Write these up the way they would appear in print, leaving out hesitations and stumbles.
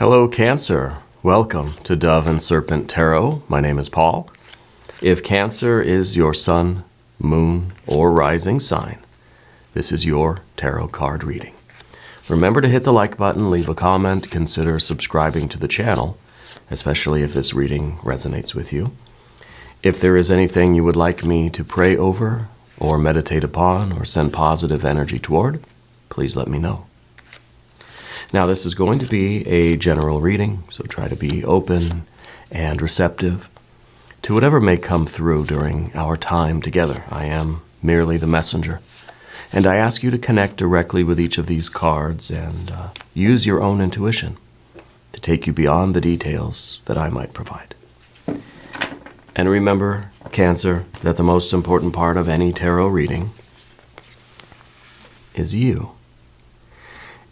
Hello, Cancer. Welcome to Dove and Serpent Tarot. My name is Paul. If Cancer is your sun, moon, or rising sign, this is your tarot card reading. Remember to hit the like button, leave a comment, consider subscribing to the channel, especially if this reading resonates with you. If there is anything you would like me to pray over, or meditate upon, or send positive energy toward, please let me know. Now, this is going to be a general reading, so try to be open and receptive to whatever may come through during our time together. I am merely the messenger, and I ask you to connect directly with each of these cards and use your own intuition to take you beyond the details that I might provide. And remember, Cancer, that the most important part of any tarot reading is you.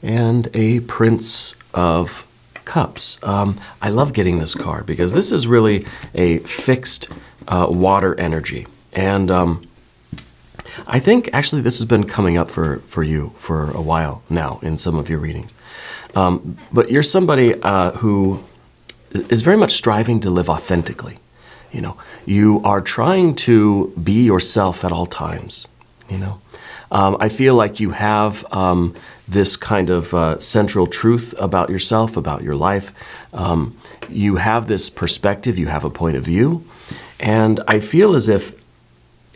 And a Prince of Cups. I love getting this card because this is really a fixed water energy. And I think actually this has been coming up for you for a while now in some of your readings. But you're somebody who is very much striving to live authentically. You know, you are trying to be yourself at all times, you know. I feel like you have this kind of central truth about yourself, about your life. You have this perspective, you have a point of view, and I feel as if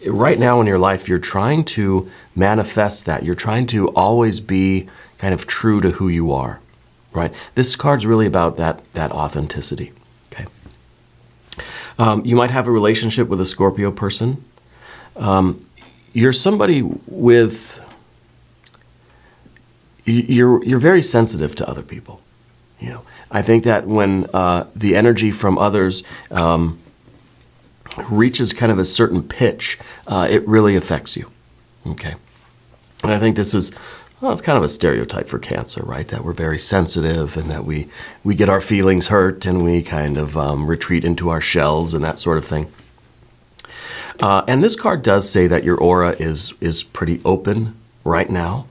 right now in your life you're trying to manifest that. You're trying to always be kind of true to who you are, right? This card's really about that authenticity, okay? You might have a relationship with a Scorpio person. You're somebody with, you're very sensitive to other people. You know, I think that when the energy from others reaches kind of a certain pitch, it really affects you. Okay, and I think this is, well, it's kind of a stereotype for Cancer, right? That we're very sensitive and that we get our feelings hurt and we kind of retreat into our shells and that sort of thing. And this card does say that your aura is pretty open right now,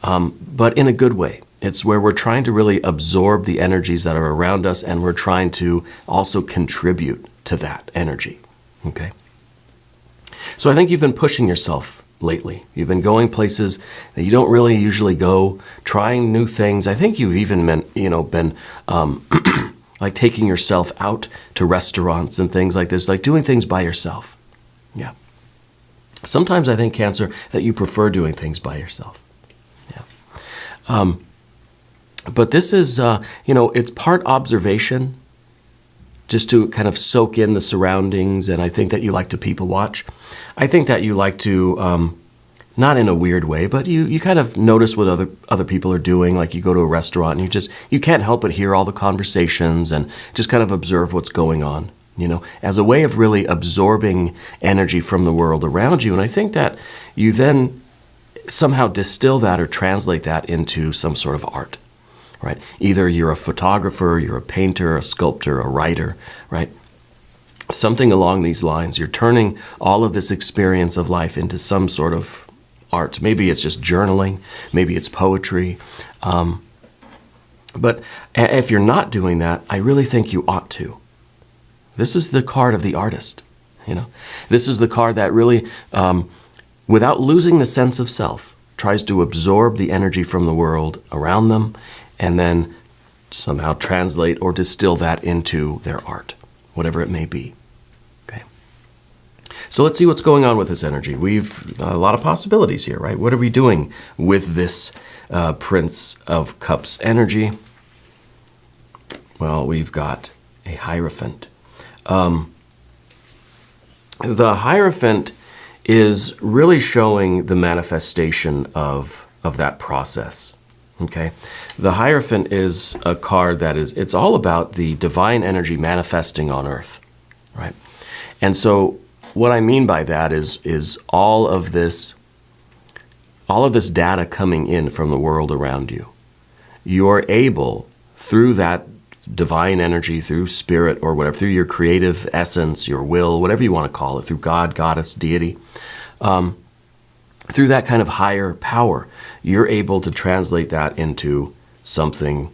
but in a good way. It's where we're trying to really absorb the energies that are around us, and we're trying to also contribute to that energy, okay? So I think you've been pushing yourself lately. You've been going places that you don't really usually go, trying new things. I think you've even been like taking yourself out to restaurants and things like this, like doing things by yourself. Yeah. Sometimes I think, Cancer, that you prefer doing things by yourself. Yeah. But this is, it's part observation, just to kind of soak in the surroundings, and I think that you like to people watch. I think that you like to, not in a weird way, but you kind of notice what other people are doing, like you go to a restaurant and you can't help but hear all the conversations and just kind of observe what's going on. You know, as a way of really absorbing energy from the world around you. And I think that you then somehow distill that or translate that into some sort of art, right? Either you're a photographer, you're a painter, a sculptor, a writer, right? Something along these lines. You're turning all of this experience of life into some sort of art. Maybe it's just journaling, maybe it's poetry. But if you're not doing that, I really think you ought to. This is the card of the artist, you know. This is the card that really, without losing the sense of self, tries to absorb the energy from the world around them and then somehow translate or distill that into their art, whatever it may be. Okay. So let's see what's going on with this energy. We've a lot of possibilities here, right? What are we doing with this Prince of Cups energy? Well, we've got a Hierophant. The Hierophant is really showing the manifestation of that process, okay? The Hierophant is a card that it's all about the divine energy manifesting on earth, right? And so what I mean by that is all of this data coming in from the world around you. You're able, through that divine energy, through spirit or whatever, through your creative essence, your will, whatever you want to call it, through God, goddess, deity, through that kind of higher power, you're able to translate that into something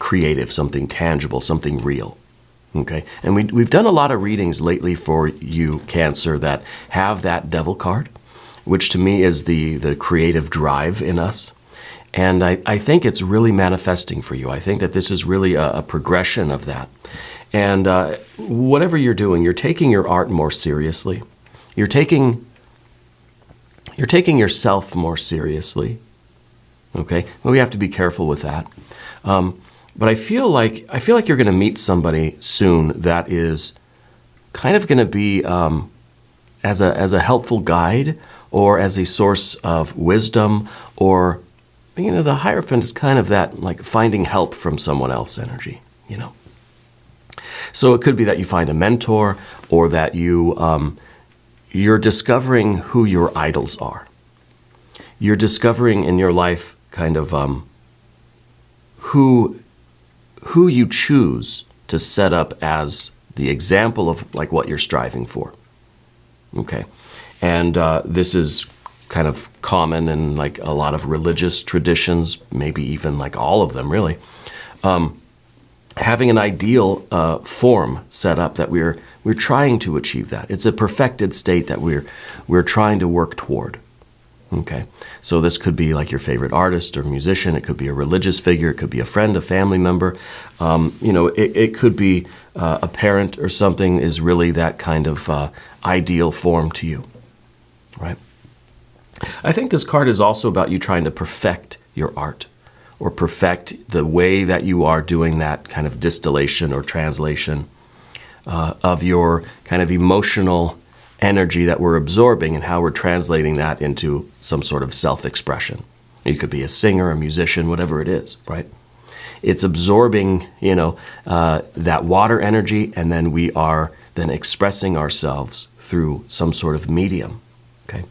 creative, something tangible, something real. Okay? And we've done a lot of readings lately for you, Cancer, that have that devil card, which to me is the creative drive in us. And I think it's really manifesting for you. I think that this is really a progression of that. And whatever you're doing, you're taking your art more seriously. You're taking yourself more seriously. Okay? Well, we have to be careful with that. But I feel like you're going to meet somebody soon that is kind of going to be as a helpful guide or as a source of wisdom, or the Hierophant is kind of that like finding help from someone else energy. So it could be that you find a mentor, or that you're discovering who your idols are. You're discovering in your life kind of who you choose to set up as the example of like what you're striving for. Okay, and this is kind of common in like a lot of religious traditions, maybe even like all of them really. Having an ideal form set up that we're trying to achieve that. It's a perfected state that we're trying to work toward. Okay, so this could be like your favorite artist or musician. It could be a religious figure. It could be a friend, a family member. It could be a parent or something is really that kind of ideal form to you, right? I think this card is also about you trying to perfect your art, or perfect the way that you are doing that kind of distillation or translation of your kind of emotional energy that we're absorbing, and how we're translating that into some sort of self-expression. You could be a singer, a musician, whatever it is, right? It's absorbing, that water energy, and then we are then expressing ourselves through some sort of medium, okay?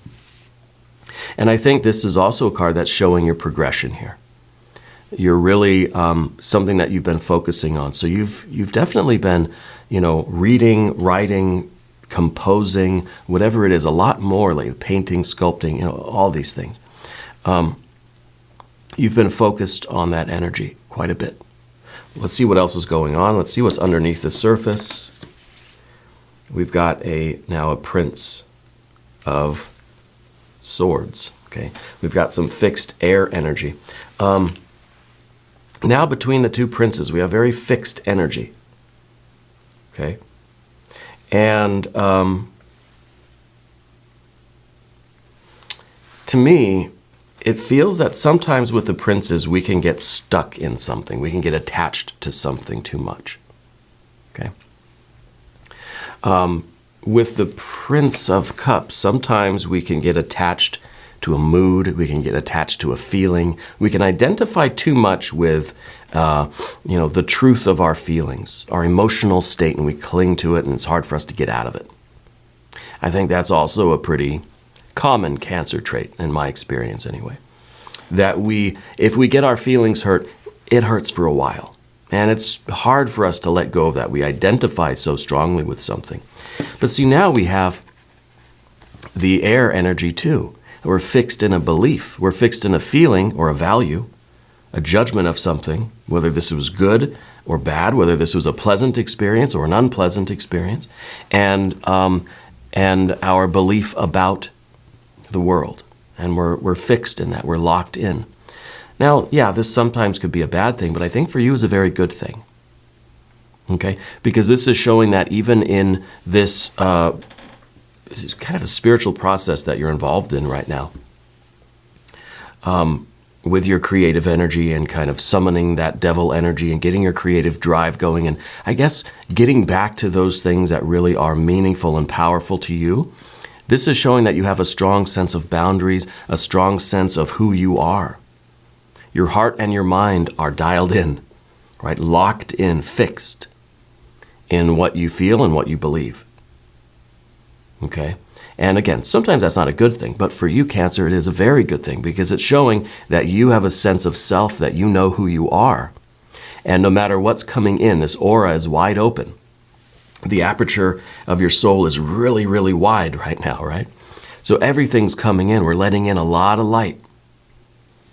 And I think this is also a card that's showing your progression here. You're really something that you've been focusing on. So you've definitely been, reading, writing, composing, whatever it is, a lot more, like painting, sculpting, all these things. You've been focused on that energy quite a bit. Let's see what else is going on. Let's see what's underneath the surface. We've got now a Prince of Swords. Okay, we've got some fixed air energy. Now between the two princes, we have very fixed energy. Okay, and to me, it feels that sometimes with the princes, we can get stuck in something. We can get attached to something too much. Okay. With the Prince of Cups, sometimes we can get attached to a mood. We can get attached to a feeling. We can identify too much with, the truth of our feelings, our emotional state, and we cling to it, and it's hard for us to get out of it. I think that's also a pretty common Cancer trait, in my experience anyway. That if we get our feelings hurt, it hurts for a while. And it's hard for us to let go of that. We identify so strongly with something. But see, now we have the air energy too. We're fixed in a belief. We're fixed in a feeling or a value, a judgment of something, whether this was good or bad, whether this was a pleasant experience or an unpleasant experience, and our belief about the world. And we're fixed in that. We're locked in. Now, yeah, this sometimes could be a bad thing, but I think for you is a very good thing. Okay? Because this is showing that even in this kind of a spiritual process that you're involved in right now, with your creative energy and kind of summoning that devil energy and getting your creative drive going, and I guess getting back to those things that really are meaningful and powerful to you, this is showing that you have a strong sense of boundaries, a strong sense of who you are. Your heart and your mind are dialed in, right? Locked in, fixed in what you feel and what you believe. Okay? And again, sometimes that's not a good thing, but for you, Cancer, it is a very good thing because it's showing that you have a sense of self, that you know who you are. And no matter what's coming in, this aura is wide open. The aperture of your soul is really, really wide right now, right? So everything's coming in. We're letting in a lot of light.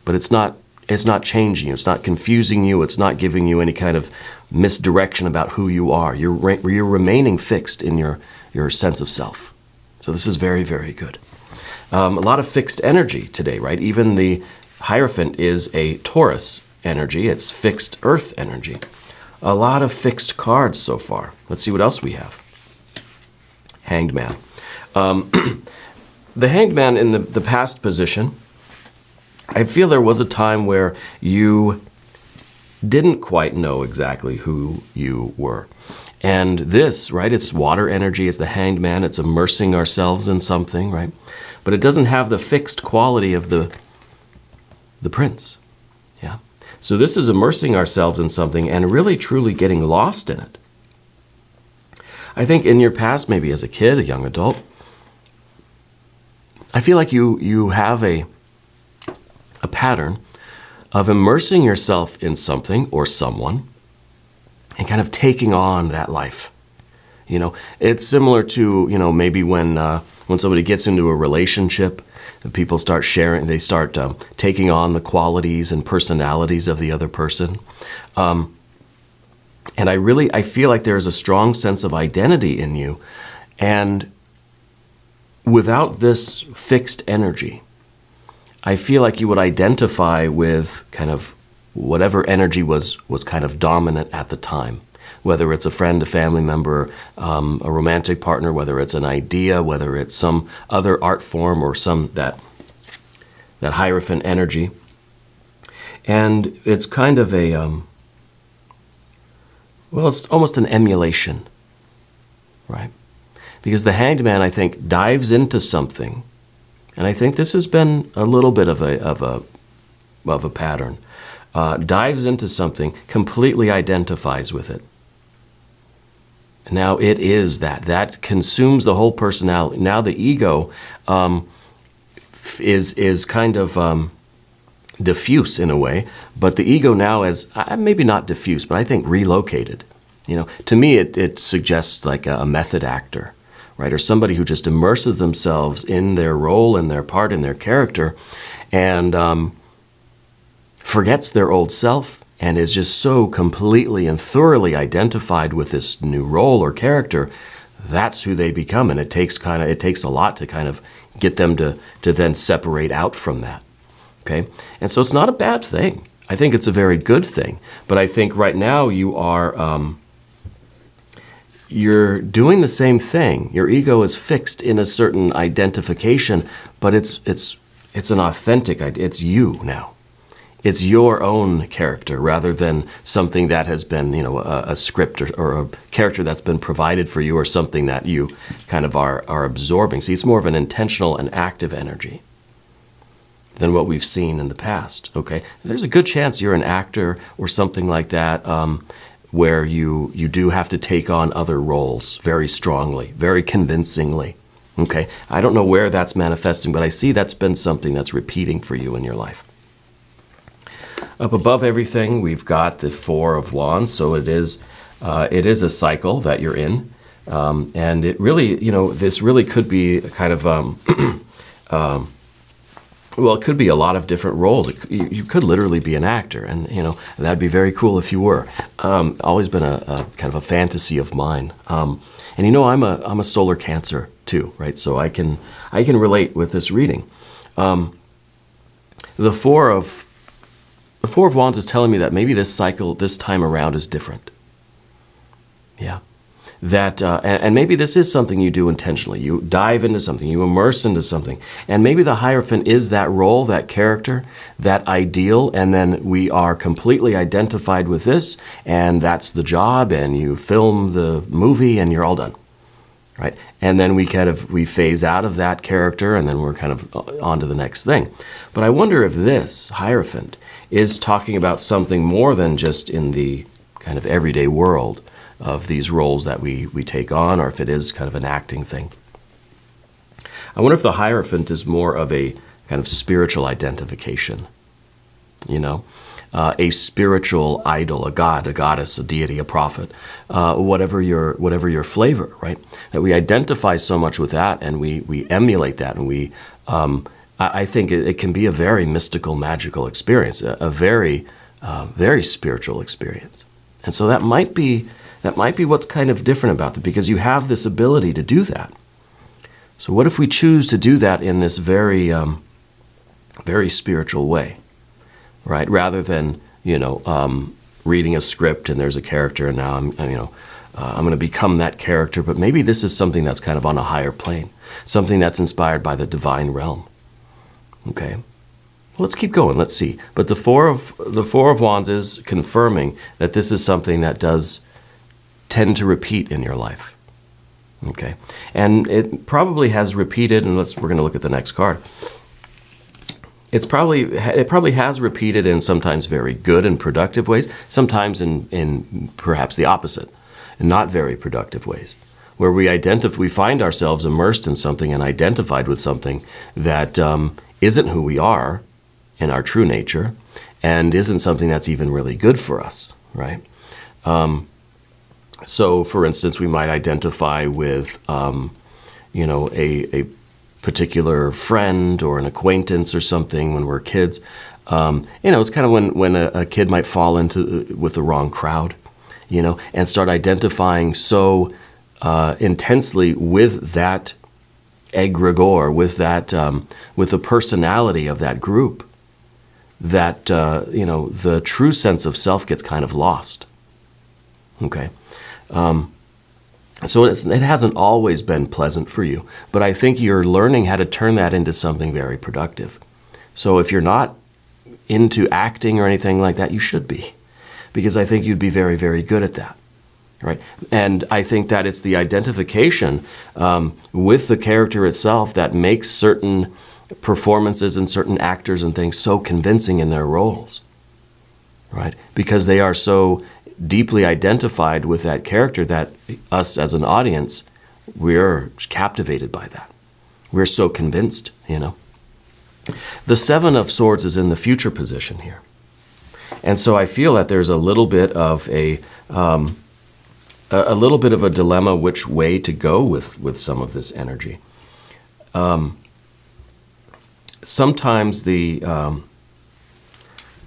But it's not It's not changing you. It's not confusing you. It's not giving you any kind of misdirection about who you are. You're remaining fixed in your sense of self. So this is very, very good. A lot of fixed energy today, right? Even the Hierophant is a Taurus energy. It's fixed earth energy. A lot of fixed cards so far. Let's see what else we have. Hanged Man. The Hanged Man in the past position, I feel there was a time where you didn't quite know exactly who you were. And this, right, it's water energy, it's the Hanged Man, it's immersing ourselves in something, right? But it doesn't have the fixed quality of the Prince, yeah? So this is immersing ourselves in something and really truly getting lost in it. I think in your past, maybe as a kid, a young adult, I feel like you have a pattern of immersing yourself in something or someone and kind of taking on that life. You know, it's similar to, you know, maybe when somebody gets into a relationship, and people start sharing, they start taking on the qualities and personalities of the other person. And I feel like there's a strong sense of identity in you. And without this fixed energy, I feel like you would identify with kind of whatever energy was kind of dominant at the time, whether it's a friend, a family member, a romantic partner, whether it's an idea, whether it's some other art form or some that Hierophant energy. And it's kind of a, well, it's almost an emulation, right? Because the Hanged Man, I think, dives into something, and I think this has been a little bit of a pattern. Dives into something, completely identifies with it. Now it is that consumes the whole personality. Now the ego is kind of diffuse in a way, but the ego now is maybe not diffuse, but I think relocated. You know, to me it suggests like a method actor, right? Or somebody who just immerses themselves in their role and their part in their character and forgets their old self and is just so completely and thoroughly identified with this new role or character. That's who they become, and it takes a lot to kind of get them to then separate out from that. Okay? And so it's not a bad thing. I think it's a very good thing. But I think right now you're doing the same thing. Your ego is fixed in a certain identification, but it's an authentic idea. It's you now. It's your own character rather than something that has been, you know, a script or a character that's been provided for you or something that you kind of are absorbing. See, it's more of an intentional and active energy than what we've seen in the past, okay? There's a good chance you're an actor or something like that where you do have to take on other roles very strongly, very convincingly, okay? I don't know where that's manifesting, but I see that's been something that's repeating for you in your life. Up above everything, we've got the Four of Wands, so it is a cycle that you're in, and it really, you know, this really could be kind of, well, it could be a lot of different roles. You could literally be an actor, and you know that'd be very cool if you were. Always been a kind of a fantasy of mine, and you know I'm a solar Cancer too, right? So I can relate with this reading. The Four of Wands is telling me that maybe this cycle, this time around, is different. Yeah. That, and maybe this is something you do intentionally. You dive into something, you immerse into something. And maybe the Hierophant is that role, that character, that ideal, and then we are completely identified with this, and that's the job, and you film the movie, and you're all done. Right? And then we phase out of that character, and then we're kind of on to the next thing. But I wonder if this Hierophant is talking about something more than just in the kind of everyday world of these roles that we take on, or if it is kind of an acting thing. I wonder if the Hierophant is more of a kind of spiritual identification, you know, a spiritual idol, a god, a goddess, a deity, a prophet, whatever your flavor, right? That we identify so much with that, and we emulate that, and we I think it can be a very mystical, magical experience, a very, very spiritual experience. And so that might be what's kind of different about it, because you have this ability to do that. So what if we choose to do that in this very, very spiritual way, right? Rather than, reading a script and there's a character and now I'm going to become that character, but maybe this is something that's kind of on a higher plane, something that's inspired by the divine realm. Okay, well, let's keep going. Let's see. But the Four of Wands is confirming that this is something that does tend to repeat in your life. Okay, and it probably has repeated. And we're going to look at the next card. It probably has repeated in sometimes very good and productive ways, sometimes in perhaps the opposite, in not very productive ways, where we find ourselves immersed in something and identified with something that isn't who we are in our true nature, and isn't something that's even really good for us, right? So, for instance, we might identify with, a particular friend or an acquaintance or something when we're kids. It's kind of when a kid might fall with the wrong crowd, and start identifying so intensely with that egregore, with the personality of that group, that the true sense of self gets kind of lost. Okay, so it hasn't always been pleasant for you, but I think you're learning how to turn that into something very productive. So if you're not into acting or anything like that, you should be, because I think you'd be very, very good at that. Right, and I think that it's the identification with the character itself that makes certain performances and certain actors and things so convincing in their roles, right? Because they are so deeply identified with that character that us as an audience, we're captivated by that. We're so convinced, The Seven of Swords is in the future position here. And so I feel that there's a little bit of a dilemma which way to go with some of this energy. Sometimes the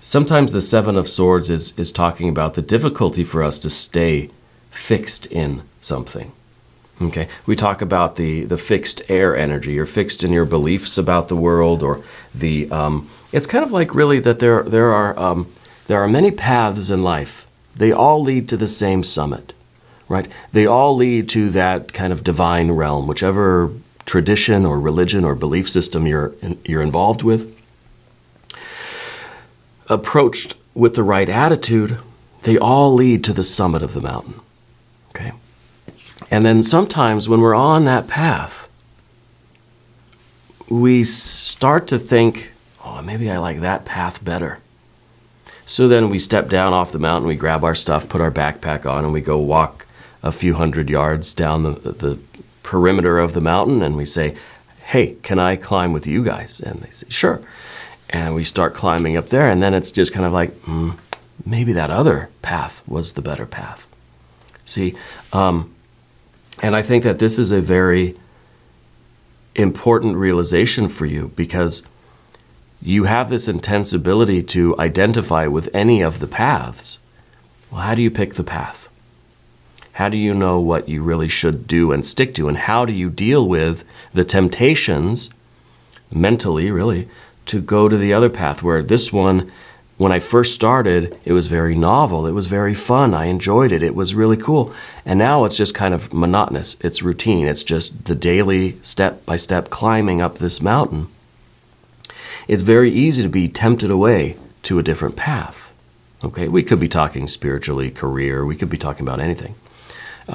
Seven of Swords is talking about the difficulty for us to stay fixed in something. Okay, we talk about the fixed air energy. You're fixed in your beliefs about the world, or it's kind of like really that there are many paths in life. They all lead to the same summit. Right? They all lead to that kind of divine realm, whichever tradition or religion or belief system you're involved with. Approached with the right attitude, they all lead to the summit of the mountain. Okay? And then sometimes when we're on that path, we start to think, oh, maybe I like that path better. So then we step down off the mountain, we grab our stuff, put our backpack on, and we go walk a few hundred yards down the perimeter of the mountain, and we say, hey, can I climb with you guys? And they say, sure. And we start climbing up there, and then it's just kind of like, maybe that other path was the better path. See, and I think that this is a very important realization for you, because you have this intense ability to identify with any of the paths. Well, how do you pick the path? How do you know what you really should do and stick to? And how do you deal with the temptations, mentally really, to go to the other path? Where this one, when I first started, it was very novel. It was very fun. I enjoyed it. It was really cool. And now it's just kind of monotonous. It's routine. It's just the daily step-by-step climbing up this mountain. It's very easy to be tempted away to a different path. Okay, we could be talking spiritually, career. We could be talking about anything.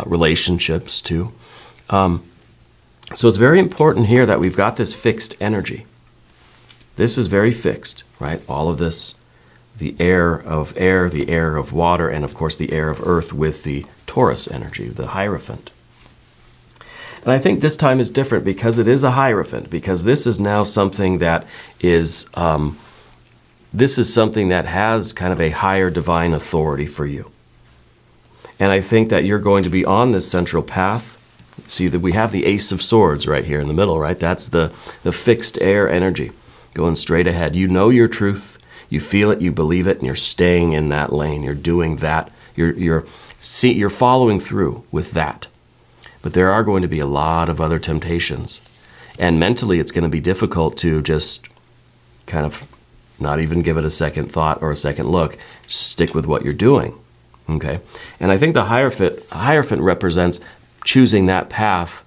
Relationships too. So it's very important here that we've got this fixed energy. This is very fixed, right? All of this, the air of air, the air of water, and of course the air of earth with the Taurus energy, the Hierophant. And I think this time is different because it is a Hierophant, because this is now something that is, something that has kind of a higher divine authority for you. And I think that you're going to be on this central path. See that we have the Ace of Swords right here in the middle, right? That's the fixed air energy. going straight ahead. You know your truth, you feel it, you believe it, and you're staying in that lane. You're doing that. You're following through with that. But there are going to be a lot of other temptations. And mentally, it's going to be difficult to just kind of not even give it a second thought or a second look. Stick with what you're doing. Okay? And I think the Hierophant represents choosing that path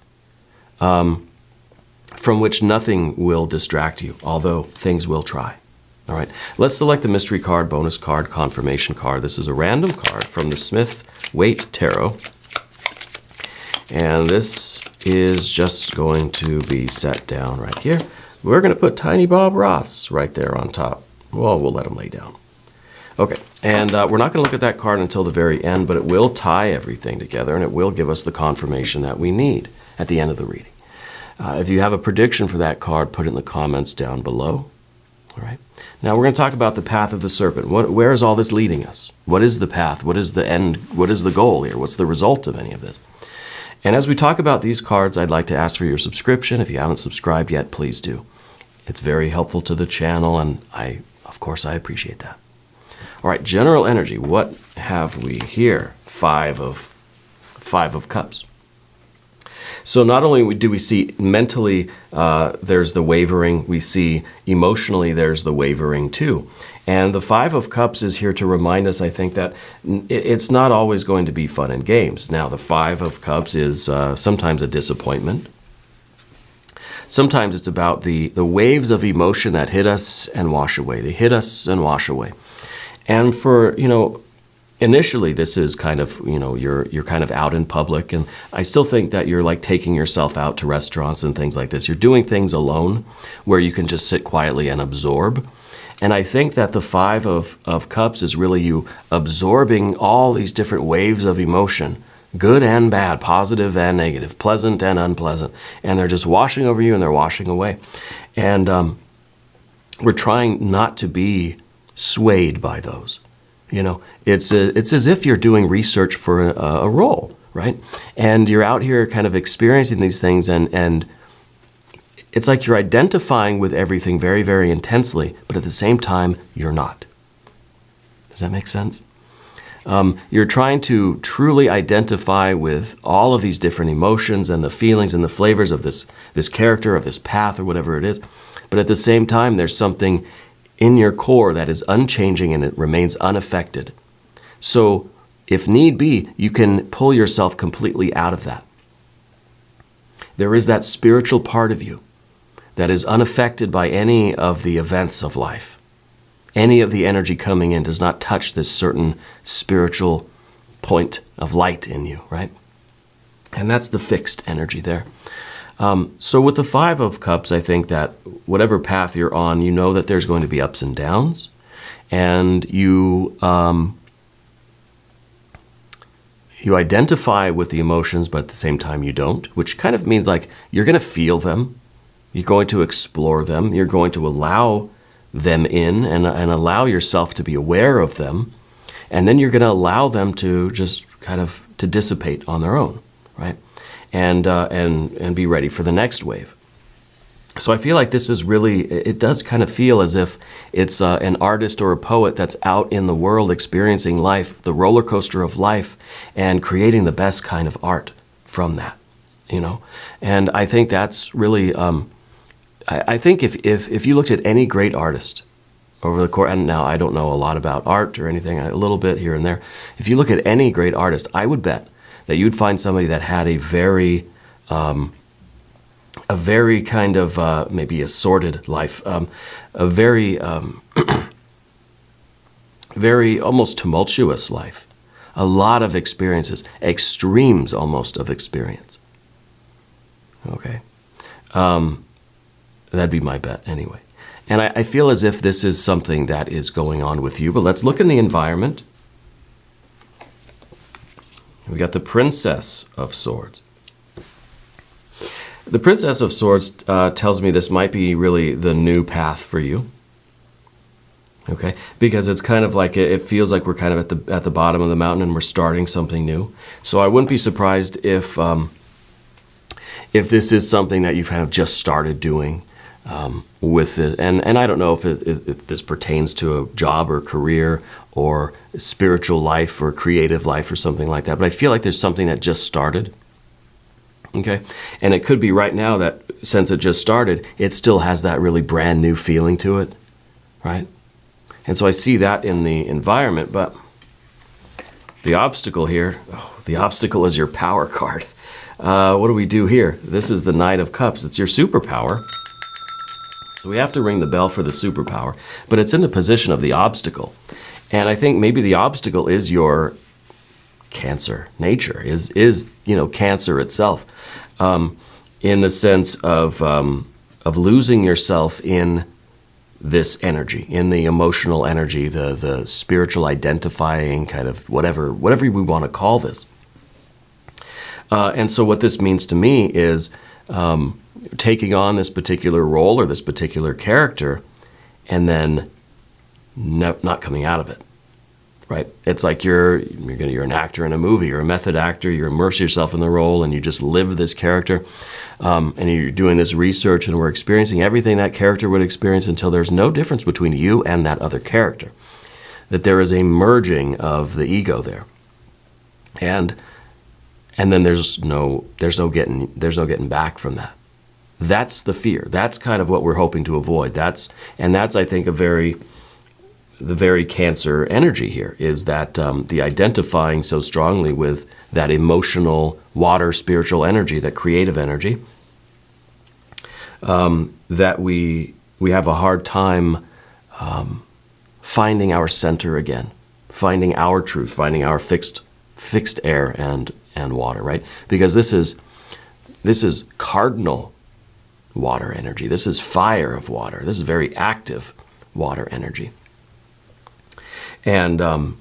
from which nothing will distract you, although things will try. All right, let's select the mystery card, bonus card, confirmation card. This is a random card from the Smith-Waite Tarot. And this is just going to be set down right here. We're going to put Tiny Bob Ross right there on top. Well, we'll let him lay down. Okay, and we're not going to look at that card until the very end, but it will tie everything together, and it will give us the confirmation that we need at the end of the reading. If you have a prediction for that card, put it in the comments down below. All right. Now we're going to talk about the path of the serpent. Where is all this leading us? What is the path? What is the end? What is the goal here? What's the result of any of this? And as we talk about these cards, I'd like to ask for your subscription. If you haven't subscribed yet, please do. It's very helpful to the channel, and of course, I appreciate that. All right, general energy. What have we here? Five of Cups. So not only do we see mentally there's the wavering, we see emotionally there's the wavering too. And the Five of Cups is here to remind us, I think, that it's not always going to be fun and games. Now, the Five of Cups is sometimes a disappointment. Sometimes it's about the waves of emotion that hit us and wash away. They hit us and wash away. And for, initially, this is kind of, you're kind of out in public, and I still think that you're like taking yourself out to restaurants and things like this. You're doing things alone where you can just sit quietly and absorb. And I think that the Five of Cups is really you absorbing all these different waves of emotion, good and bad, positive and negative, pleasant and unpleasant. And they're just washing over you and they're washing away. And we're trying not to be swayed by those. It's as if you're doing research for a role, right? And you're out here kind of experiencing these things, and it's like you're identifying with everything very, very intensely, but at the same time, you're not. Does that make sense? You're trying to truly identify with all of these different emotions and the feelings and the flavors of this character, of this path, or whatever it is. But at the same time, there's something in your core that is unchanging and it remains unaffected. So if need be, you can pull yourself completely out of that. There is that spiritual part of you that is unaffected by any of the events of life. Any of the energy coming in does not touch this certain spiritual point of light in you, right? And that's the fixed energy there. So with the Five of Cups, I think that whatever path you're on, you know that there's going to be ups and downs, and you identify with the emotions, but at the same time you don't, which kind of means like you're going to feel them, you're going to explore them, you're going to allow them in and allow yourself to be aware of them, and then you're going to allow them to just kind of to dissipate on their own, right? And be ready for the next wave. So I feel like this is really, it does kind of feel as if it's an artist or a poet that's out in the world experiencing life, the roller coaster of life, and creating the best kind of art from that, And I think that's really, I think if you looked at any great artist over the course, and now I don't know a lot about art or anything, a little bit here and there. If you look at any great artist, I would bet that you'd find somebody that had a very kind of maybe a sordid life, a very, very almost tumultuous life, a lot of experiences, extremes almost of experience. Okay, that'd be my bet anyway. And I feel as if this is something that is going on with you, but let's look in the environment. We got the Princess of Swords. The Princess of Swords tells me this might be really the new path for you. Okay, because it's kind of like it feels like we're kind of at the bottom of the mountain and we're starting something new. So I wouldn't be surprised if this is something that you've kind of just started doing. with it. And I don't know if this pertains to a job or career or spiritual life or creative life or something like that, but I feel like there's something that just started. Okay? And it could be right now that since it just started, it still has that really brand new feeling to it, right? And so I see that in the environment, but the obstacle here, the obstacle is your power card. What do we do here? This is the Knight of Cups. It's your superpower. So we have to ring the bell for the superpower, but it's in the position of the obstacle. And I think maybe the obstacle is your Cancer nature, is Cancer itself, in the sense of losing yourself in this energy, in the emotional energy, the spiritual identifying kind of whatever we want to call this. And so what this means to me is taking on this particular role or this particular character and then not coming out of it, right? It's like you're an actor in a movie, you're a method actor, you immerse yourself in the role and you just live this character. And you're doing this research and we're experiencing everything that character would experience until there's no difference between you and that other character. That there is a merging of the ego there. And then there's no getting back from that. That's the fear. That's kind of what we're hoping to avoid. That's I think the very Cancer energy here is that the identifying so strongly with that emotional water spiritual energy, that creative energy, that we have a hard time finding our center again, finding our truth, finding our fixed air and water, right? Because this is cardinal water energy. This is fire of water. This is very active water energy. And to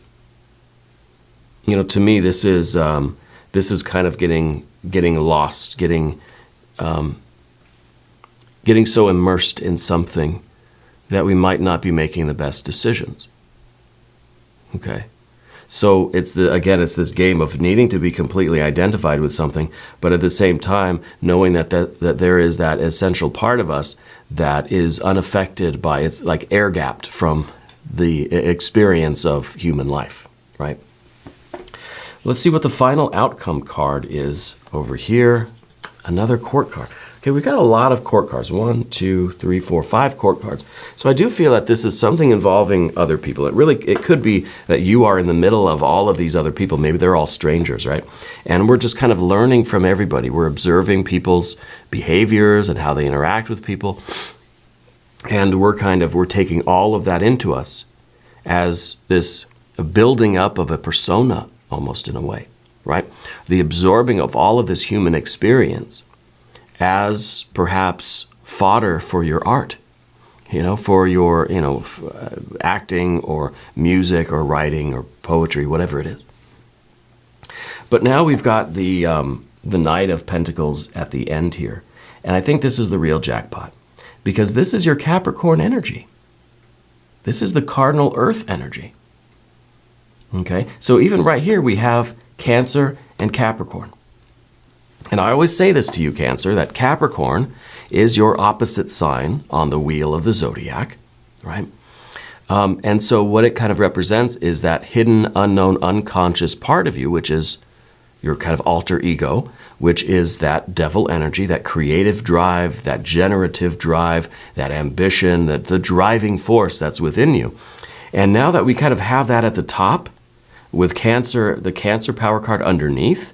me, this is kind of getting lost, getting so immersed in something that we might not be making the best decisions. Okay, so it's this game of needing to be completely identified with something, but at the same time knowing that there is that essential part of us that is unaffected by, it's like air gapped from the experience of human life, right? Let's see what the final outcome card is over here. Another court card. Okay, we've got a lot of court cards. 1, 2, 3, 4, 5 court cards. So I do feel that this is something involving other people. It could be that you are in the middle of all of these other people. Maybe they're all strangers, right? And we're just kind of learning from everybody. We're observing people's behaviors and how they interact with people. And we're taking all of that into us as this building up of a persona, almost in a way, right? The absorbing of all of this human experience as perhaps fodder for your art, for your, acting or music or writing or poetry, whatever it is. But now we've got the Knight of Pentacles at the end here. And I think this is the real jackpot. Because this is your Capricorn energy. This is the cardinal earth energy. Okay, so even right here we have Cancer and Capricorn. And I always say this to you, Cancer, that Capricorn is your opposite sign on the wheel of the zodiac, right? And so what it kind of represents is that hidden, unknown, unconscious part of you, which is your kind of alter ego, which is that devil energy, that creative drive, that generative drive, that ambition, the driving force that's within you. And now that we kind of have that at the top, with Cancer, the Cancer power card underneath,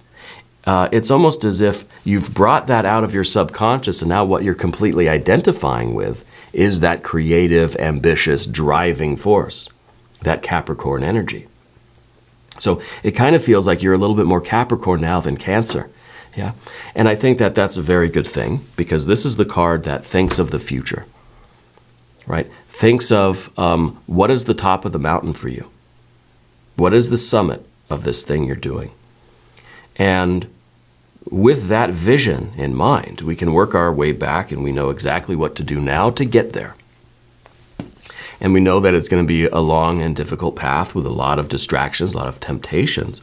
it's almost as if you've brought that out of your subconscious, and now what you're completely identifying with is that creative, ambitious, driving force, that Capricorn energy. So it kind of feels like you're a little bit more Capricorn now than Cancer. Yeah, and I think that that's a very good thing, because this is the card that thinks of the future, right? Thinks of what is the top of the mountain for you? What is the summit of this thing you're doing? And with that vision in mind, we can work our way back, and we know exactly what to do now to get there. And we know that it's going to be a long and difficult path with a lot of distractions, a lot of temptations.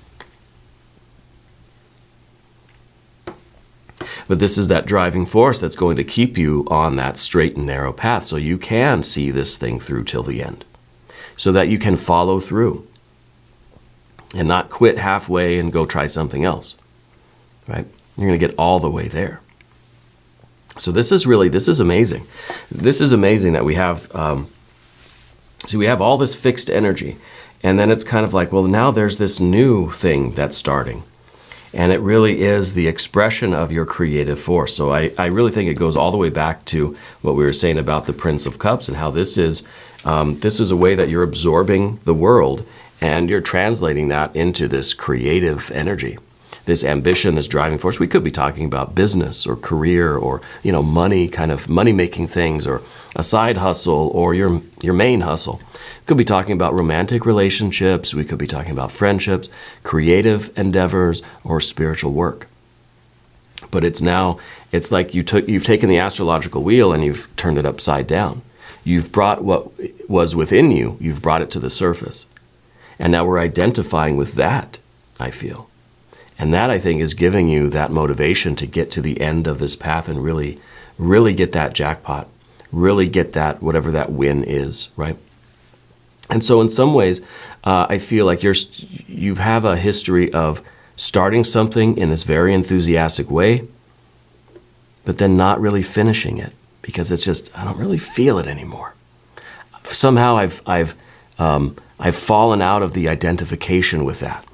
But this is that driving force that's going to keep you on that straight and narrow path so you can see this thing through till the end, so that you can follow through and not quit halfway and go try something else, right? You're going to get all the way there. So this is amazing. This is amazing that we have, so we have all this fixed energy, and then it's kind of like, well, now there's this new thing that's starting. And it really is the expression of your creative force. So I really think it goes all the way back to what we were saying about the Prince of Cups and how this is a way that you're absorbing the world and you're translating that into this creative energy, this ambition, this driving force. We could be talking about business or career or, money, kind of money-making things, or a side hustle or your main hustle. We could be talking about romantic relationships. We could be talking about friendships, creative endeavors, or spiritual work. But it's like you've taken the astrological wheel and you've turned it upside down. You've brought what was within you, you've brought it to the surface. And now we're identifying with that, I feel. And that, I think, is giving you that motivation to get to the end of this path and really, really get that jackpot, really get that, whatever that win is, right? And so in some ways, I feel like you have a history of starting something in this very enthusiastic way, but then not really finishing it because it's just, I don't really feel it anymore. Somehow I've fallen out of the identification with that.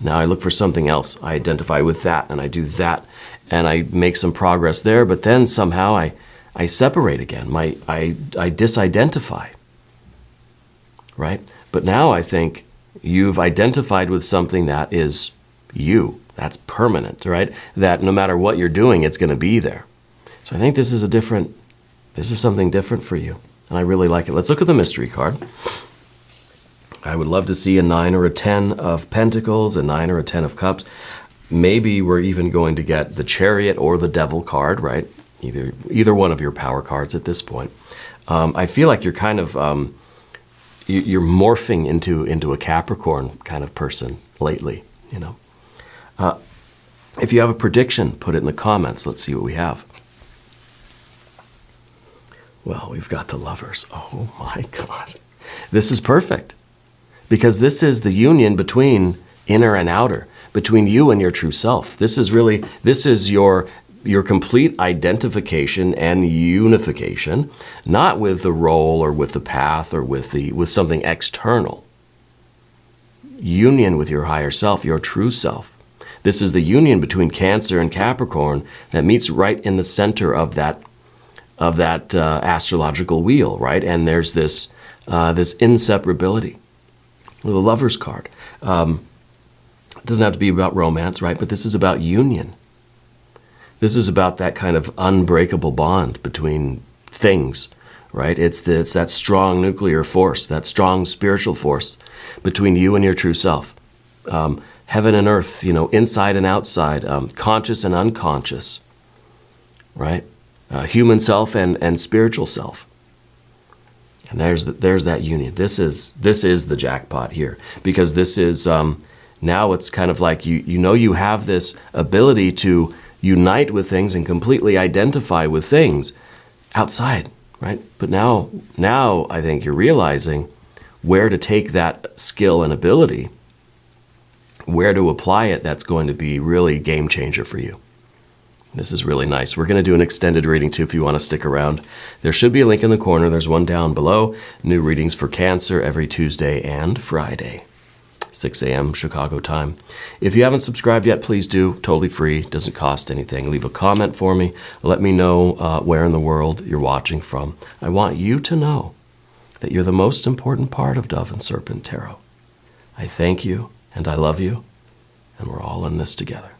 Now I look for something else. I identify with that and I do that and I make some progress there, but then somehow I separate again. I disidentify. Right? But now I think you've identified with something that is you, that's permanent, right? That no matter what you're doing, it's going to be there. So I think this is something different for you. And I really like it. Let's look at the mystery card. I would love to see a 9 or a 10 of Pentacles, a 9 or a 10 of Cups. Maybe we're even going to get the Chariot or the Devil card, right? Either one of your power cards at this point. I feel like you're kind of... you're morphing into a Capricorn kind of person lately, If you have a prediction, put it in the comments. Let's see what we have. Well, we've got the Lovers. Oh my God. This is perfect because this is the union between inner and outer, between you and your true self. This is your complete identification and unification, not with the role or with the path or with something external. Union with your higher self, your true self. This is the union between Cancer and Capricorn that meets right in the center of that astrological wheel, right? And there's this inseparability. Well, the Lover's card. It doesn't have to be about romance, right? But this is about union. This is about that kind of unbreakable bond between things, right? It's that strong nuclear force, that strong spiritual force between you and your true self. Heaven and earth, inside and outside, conscious and unconscious, right? Human self and spiritual self. And there's that union. This is the jackpot here because this is now it's kind of like you have this ability to unite with things and completely identify with things outside, right? But now I think you're realizing where to take that skill and ability, where to apply it. That's going to be really game changer for you. This is really nice. We're going to do an extended reading too if you want to stick around. There should be a link in the corner. There's one down below. New readings for Cancer every Tuesday and Friday, 6 a.m. Chicago time. If you haven't subscribed yet, please do. Totally free. Doesn't cost anything. Leave a comment for me. Let me know where in the world you're watching from. I want you to know that you're the most important part of Dove and Serpent Tarot. I thank you and I love you, and we're all in this together.